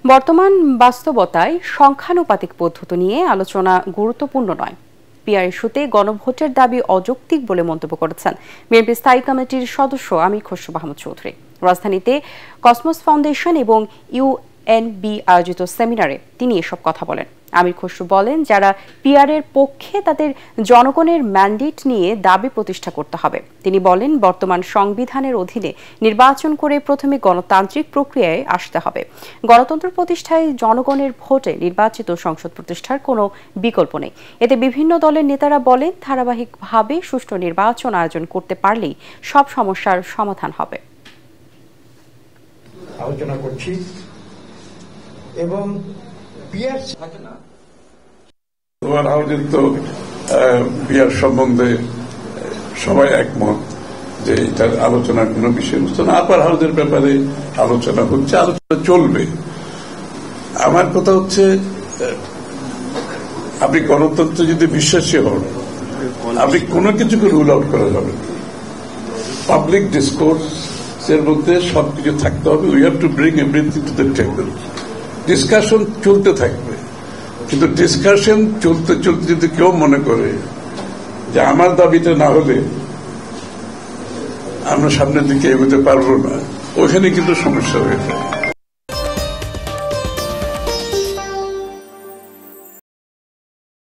বর্তমান বাস্তবতায় সংখ্যানুপাতিক পদ্ধতি নিয়ে আলোচনা গুরুত্বপূর্ণ নয়। পিআর ইস্যুতে গণভোটের দাবি অযৌক্তিক বলে মন্তব্য করেছেন বিএনপি স্থায়ী কমিটির সদস্য আমির খসরু মাহমুদ চৌধুরী। রাজধানীতে কসমোস ফাউন্ডেশন এবং ইউএনবি আয়োজিত সেমিনারে তিনি এসব কথা বলেন। আমির খসরু বলেন, যারা পিআরের পক্ষে তাদের জনগণের ম্যান্ডেট নিয়ে দাবি প্রতিষ্ঠা করতে হবে। তিনি বলেন, বর্তমান সংবিধানের অধীনে নির্বাচন করে প্রথমে গণতান্ত্রিক প্রক্রিয়ায় আসতে হবে। গণতন্ত্র প্রতিষ্ঠায় জনগণের ভোটে নির্বাচিত সংসদ প্রতিষ্ঠার কোনো বিকল্প নেই। এতে বিভিন্ন দলের নেতারা বলেন, ধারাবাহিকভাবে সুষ্ঠু নির্বাচন আয়োজন করতে পারলেই সব সমস্যার সমাধান হবে। আলোচনা করছি এবং পিআর সম্বন্ধে সবাই একমত যে এটার আলোচনার কোন বিষয়বস্তু না। আপার হাউসের ব্যাপারে আলোচনা হচ্ছে, আলোচনা চলবে। আমার কথা হচ্ছে, আপনি গণতন্ত্রে যদি বিশ্বাসী হন, আপনি কোনো কিছুকে রুল আউট করা যাবে না। পাবলিক ডিসকোর্স এর মধ্যে সবকিছু থাকতে হবে। We have to bring everything to the table. Discussion চলতে থাকবে, কিন্তু ডিসকাশন চলতে চলতে যদি কেউ মনে করে যে আমার দাবিটা না হলে আমরা সামনের দিকে এগোতে পারবো না, ওখানে কিন্তু সমস্যা হয়ে যায়।